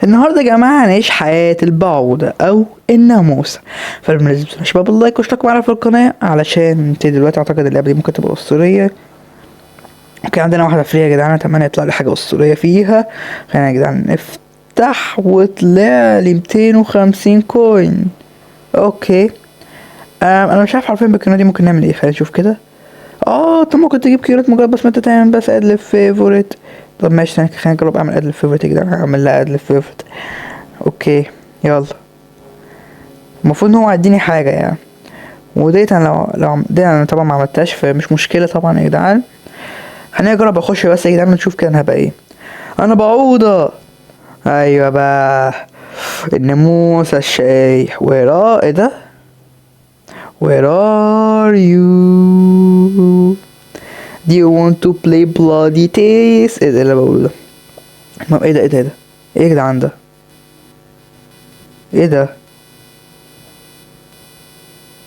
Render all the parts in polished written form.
النهارده يا جماعه هنعيش حياه البعوضه او الناموسه. فلازم تنسوا شباب اللايك واشتركوا معانا في القناه علشان نبتدي دلوقتي. اعتقد اللعبه دي ممكن تبقى اسطوريه. اوكي، عندنا واحده فري يا جدعان، اتمنى يطلع لي حاجه اسطوريه فيها. خلينا يا جدعان نفتح، وطلع لي 250 كوين. اوكي. انا مش عارف حرفيا بالقناه دي ممكن نعمل ايه. خلينا نشوف كده. انت ممكن تجيب كيرات مجرد بس ما انت تعمل بس ادلب فيفوريت. طب ماشي، خلينا نجرب اعمل ادلب فيفوريت يا جدعان. هعمل لها ادلب فيفوريت. اوكي يلا. المفروض ان هو يديني حاجه يعني. وديت انا لو دي انا طبعا ما عملتهاش، فمش مشكله طبعا يا جدعان. خليني اجرب اخش بس يا جدعان نشوف كده انا هبقى ايه. انا بعوضه. ايوه بقى. الناموس الشاي ايه ده. Where are you? Do you want to play bloody taste؟ ايه ده اللي بقوله ده؟ ايه ده ايه يا جدعان ده؟ ايه ده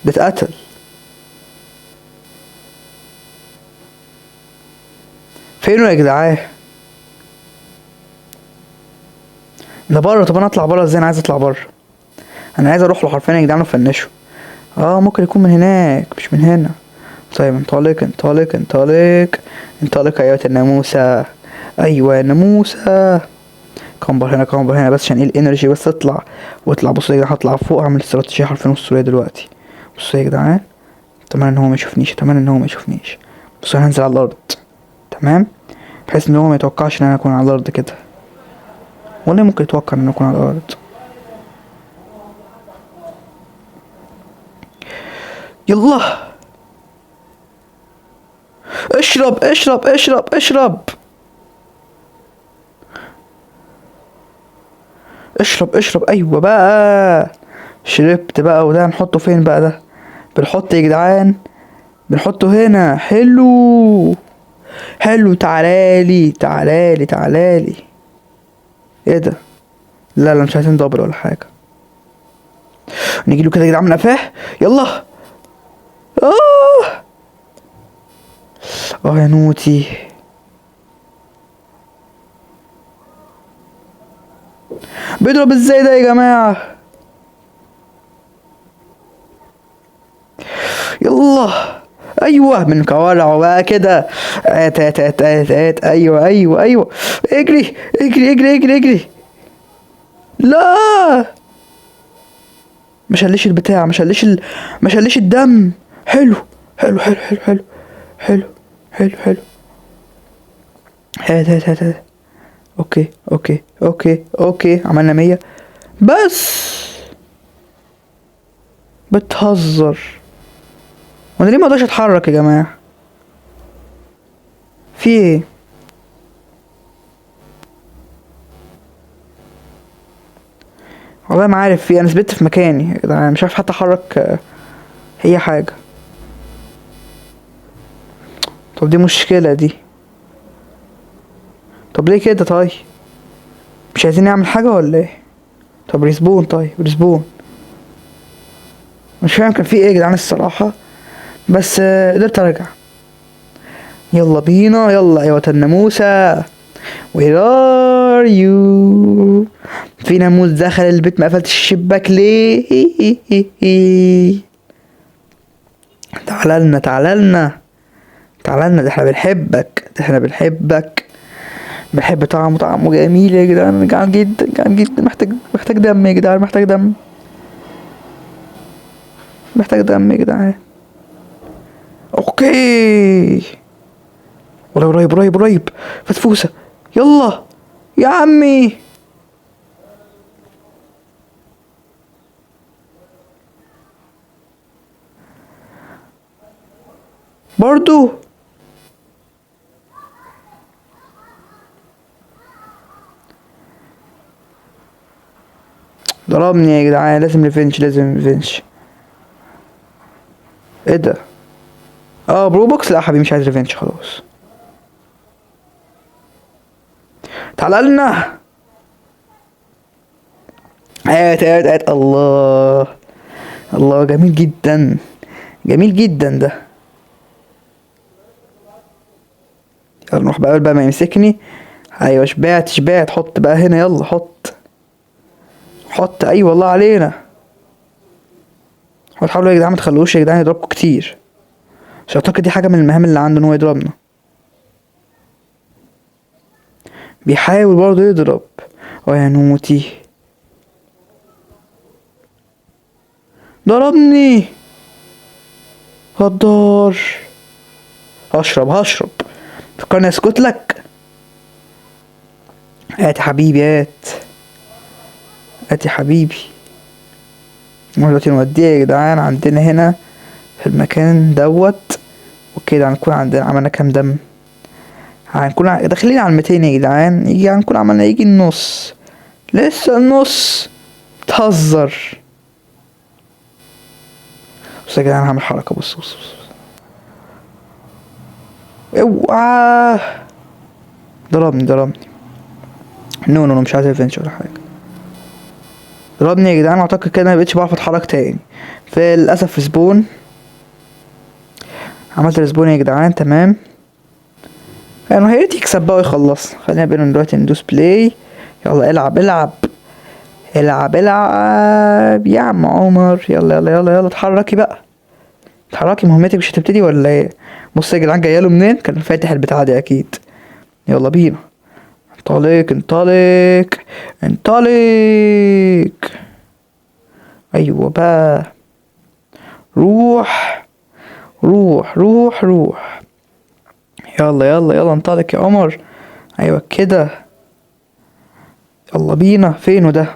اتقتل. فينه يا جدعان؟ ده بره. طب انا اطلع بره ازاي؟ انا عايز اطلع بره. انا عايز اروح له حرفيا يا جدعان وافنشه. ممكن يكون من هناك مش من هنا. طيب انطلق انطلق انطلق انطلق ايوه الناموسة. ايوه يا ناموسة. كمبر هنا بس عشان ايه الانرجي بس تطلع. واطلع. بصوا يا جدعان، هطلع فوق اعمل استراتيجية حرفيا اسطورية دلوقتي. بصوا يا جدعان. اتمنى ان هو ما يشوفنيش. بصوا انا هنزل على الارض. تمام. بحيث ان هو ما يتوقعش ان انا اكون على الارض كده. ولا ممكن يتوقع ان انا اكون على الارض. يلا. اشرب اشرب اشرب اشرب. اشرب ايوه بقى. شربت بقى. وده هنحطه فين بقى ده؟ بنحط يا جدعان. بنحطه هنا. حلو. تعالالي. ايه ده؟ لا مش عايزين دبل ولا حاجه. نجيله كده يا جدعان من قفاه. يلا. اه يا نوتي. بيضرب ازاي ده يا جماعه؟ يلا. ايوه من كوارعه بقى كده. ات ايوه. اجري. لا. مشلش البتاع. مشلش الدم. حلو. حلو حلو حلو حلو حلو حلو حلو. هات. اوكي عملنا 100 بس. بتهزر. وانا ليه ما اقدرش اتحرك يا جماعه؟ في ايه؟ والله ما عارف. في انا ثبت في مكاني. انا مش عارف حتى احرك هي حاجه. طب دي مشكله دي. طب ليه كده؟ طيب مش عايزين نعمل حاجه ولا ايه؟ طب ريسبون. طيب ريسبون. مش فاهم كان في ايه يا جدعان الصراحه. بس قدرت ارجع. يلا بينا. يلا ايوه الناموسه. Where are you؟ في ناموس دخل البيت، ما قفلتش الشباك ليه؟ تعالى لنا. ده احنا بنحبك. بحب طعمه جميل يا جدعان. جعان جدا. محتاج دم يا جدعان. محتاج دم يا جدعان. اوكي. والله قريب. فتفوسة. يلا يا عمي. برضو. ضربني يا جدعان. لازم ريفنش. ايه ده؟ برو بوكس. لا حبيبي مش عايز ريفنش خلاص. تعالى لنا. هات. الله جميل جدا ده. يلا نروح بقى قبل بقى ما يمسكني. ايوه شبعت. حط بقى هنا. يلا حط. حط اي والله علينا. حاولوا يا جدعان ما تخلوش يا جدعان يضربكوا كتير، عشان اعتقد دي حاجه من المهام اللي عنده ان هو يضربنا. بيحاول برضه يضرب. يا نوتي ضربني غدار. هشرب فكرني اسكت لك. هات يا حبيبي هات يا حبيبي. دلوقتي نوديه يا جدعان عندنا هنا في المكان دوت، وكده هنكون عندنا عملنا كام دم. هنكون داخلين على 200 يا جدعان. هنكون عملنا يجي النص. لسه النص بتهزر. بص يا جدعان هعمل حركة. بص اوعى. ضربني نو مش عايز ريفنج ولا حاجة. ضربني يا جدعان. اعتقد كده انا مبقتش بعرف اتحرك تاني. للاسف ريسبون. عملت ريسبون يا جدعان تمام. يعني هيريت يكسب بقى ويخلص. خلينا بينا دلوقتي ندوس بلاي. يلا العب يا عم عمر. يلا اتحركي بقى. اتحركي، مهمتك مش هتبتدي ولا ايه؟ بص يا جدعان جايله منين. كان فاتح البتاعه دي اكيد. يلا بينا. انطلق. ايوه بقى. روح. يلا انطلق يا عمر. ايوه كده. يلا بينا. فينه ده؟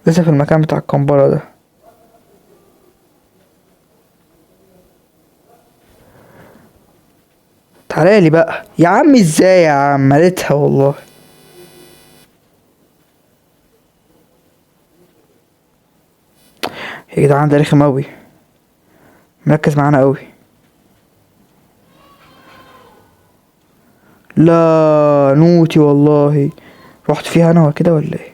لسه في المكان بتاع الكمبرة ده. تعالالي بقى يا عم. ازاي يا عم؟ مالتها والله. يا جدعان ده رخم اوي. مركز معانا اوي. لا نوتي والله. رحت فيها انا وكده ولا ايه؟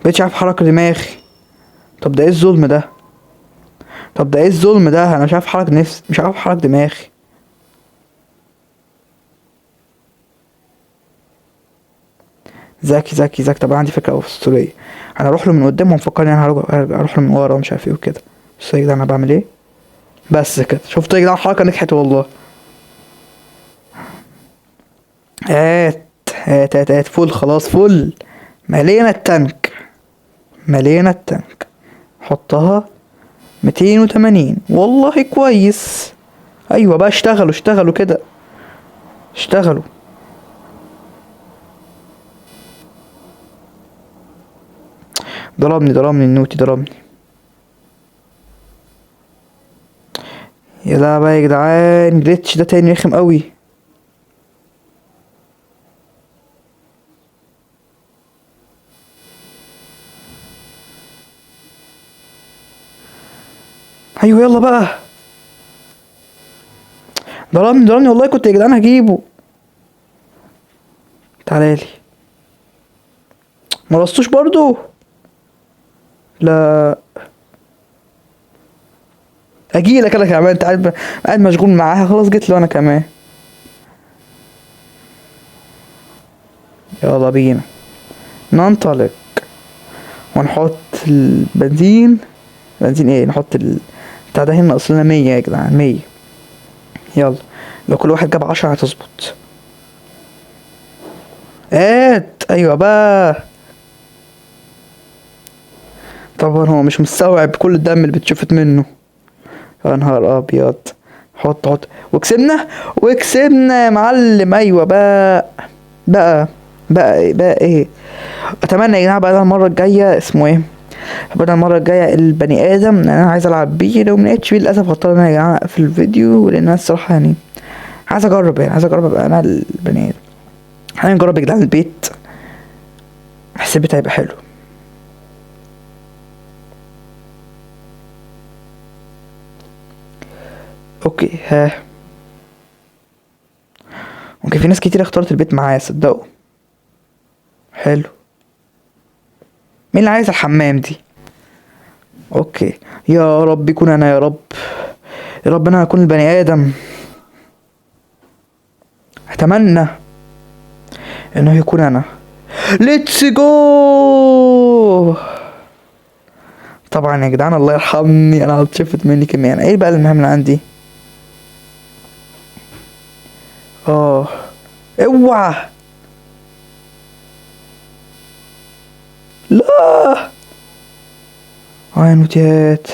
مبقتش عارف احرك دماغي. طب ده ايه الظلم ده؟ انا مش عارف احرك نفسي، مش عارف احرك دماغي. ذكي. طب انا عندي فكره اسطوريه. انا اروح له من قدام ومفكرني انا هروح له من ورا ومش عارف ايه وكده. بص يا جدعان انا بعمل ايه. بس كده. شفتوا يا جدعان الحركه نجحت والله. هات فل. خلاص فل. ملينا التانك. حطها 280 والله كويس. ايوه بقى اشتغلوا كده. ضربني النوتي. يلا بقى يا جدعان. جليتش ده تاني رخم قوي. ايوه يلا بقى. ضربني والله. كنت يا جدعان هجيبه. تعالالي. ما رصتوش برضو. لا اجيلك انا كمان. انت قاعد مشغول معاها. خلاص جيت له انا كمان. يلا بينا ننطلق ونحط البنزين. بنزين ايه؟ نحط بتاع ده هنا. اصلنا 100 يا جدعان. 100. يلا لو كل واحد جاب 10 هتظبط. ايوه بقى. طبعا هو مش مستوعب كل الدم اللي بتشفت منه. يا نهار ابيض. حط وكسبنا يا معلم. ايوه بقى ايه. اتمنى يا جماعه بقى المره الجايه اسمه ايه. بدل المره الجايه البني ادم انا عايز العب بيه. لو ملقتش بيه للاسف هضطر ان انا يا جماعه اقفل الفيديو، لان انا الصراحه يعني عايز اجرب ابقى انا البني ادم. خلينا نجرب يا جدعان البيت. حسيت البيت هيبقى حلو. اوكي ها. ممكن في ناس كتير اختارت البيت معايا صدقوا. حلو. مين اللي عايز الحمام دي؟ اوكي. يا رب يكون انا. يا رب انا هكون البني ادم. اتمنى انه يكون انا. ليتس جو. طبعا يا جدعان الله يرحمني، انا هتشفت مني كمان. ايه بقى المهام اللي عندي؟ اه اوعى. لا اه يا نوتيات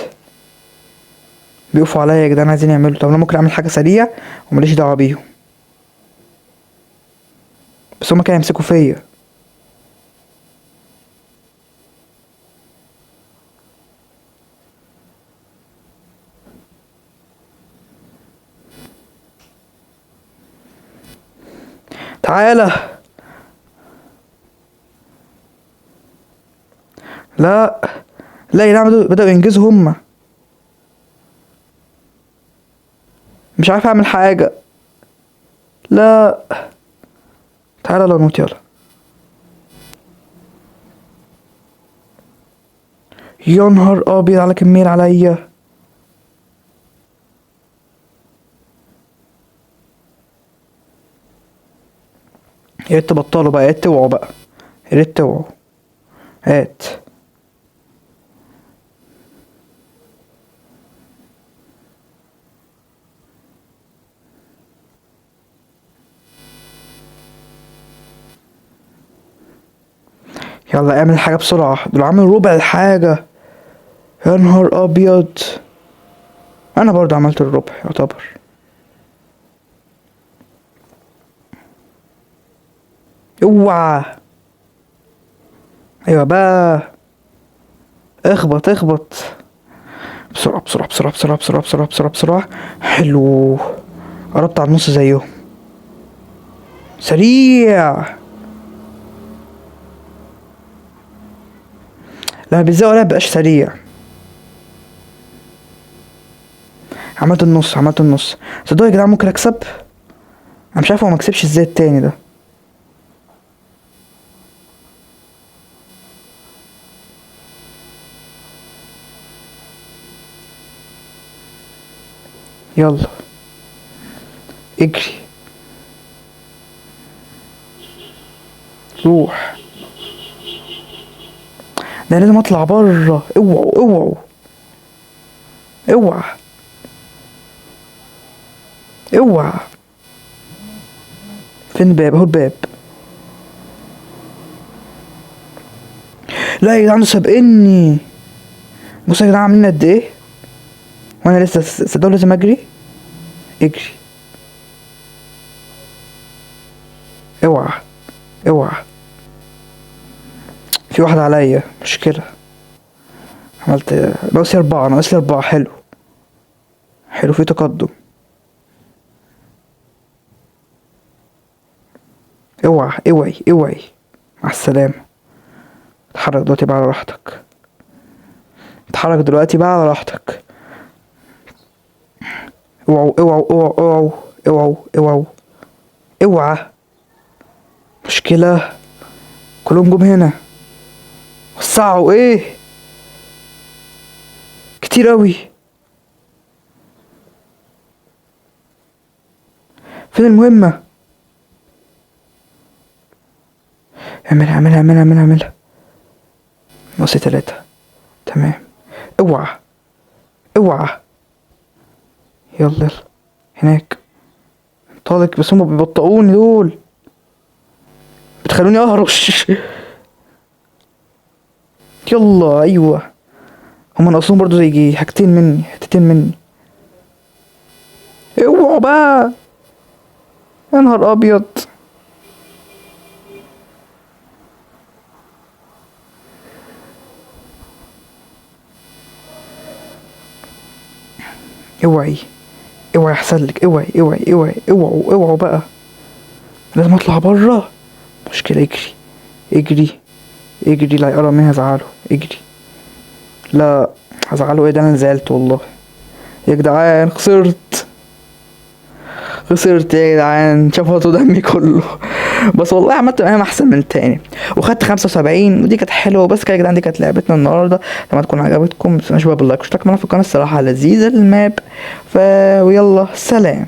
بيقفوا عليا يا جدعان عايزين يعملوا. طب انا ممكن اعمل حاجه سريع وماليش دعوه بيهم، بس هما كانوا يمسكوا فيا. تعالى. لا لا يا جدعان بدأوا ينجزوا هما. مش عارف اعمل حاجه. لا تعالى لو نوت يلا. يا نهار ابيض على كمية عليا. يا ريت تبطلوا بقى، يا ريت توعوا بقى، يا ريت توعوا. هات. يلا اعمل حاجة بسرعة، دول عملوا ربع الحاجة. يا نهار ابيض. انا برضه عملت الربع يعتبر. اوعى. ايوه بقى. اخبط اخبط. بسرعة بسرعة بسرعة بسرعة بسرعة بسرعة بسرعة بسرعة. حلو. قربت على النص زيهم. سريع. لما بيزقوا عليا مبقاش سريع. عملت النص عملت النص. صدقوا يا جدعان ممكن اكسب. انا مش عارف هو مكسبش ازاي التاني ده. يلا اجري. روح. ده لازم اطلع بره. اوعوا اوعوا اوعى اوعى. فين الباب؟ اهو الباب. لا يا جدعان سابقني. بصوا يا جدعان عاملين قد ايه، وانا لسه صدقوا لازم اجري. اجري. اوعى اوعى. في واحد عليا مشكلة. عملت ناقص لي 4 ناقص لي 4. حلو حلو في تقدم. اوعى اوعي اوعي. مع السلامة. اتحرك دلوقتي بقى على راحتك. اتحرك دلوقتي بقى على راحتك. اوعوا اوعوا اوعوا اوعوا اوعوا اوعوا اوعى. مشكلة كلهم جم هنا. وسعوا ايه كتير اوي. فين المهمة؟ اعملها اعملها اعملها اعملها اعملها. ناقص 3. تمام. اوعى اوعى. يلا يلا. هناك. انطلق. بس هما بيبطئوني دول، بتخلوني اهرش. يلا ايوه. هما ناقصهم برضو زي يجي حاجتين مني، حتتين مني. اوعوا بقى. يا نهار ابيض. اوعي اوعي احسن لك. اوعي اوعي اوعي اوعوا اوعوا بقى. لازم اطلع بره. مشكلة. اجري اجري اجري. لا يقرب مني هزعله. اجري. لا هزعله ايه ده؟ انا نزلت والله يا جدعان. خسرت خسرت يا جدعان. شفطوا دمي كله. بس والله عملت مهام احسن من التاني وخدت 75 ودي كانت حلوه. بس كده يا جدعان دي كانت لعبتنا النهارده. لما تكون عجبتكم متنسوش بقى باللايك واشتراك معانا في القناه. الصراحه لذيذه الماب. ويلا سلام.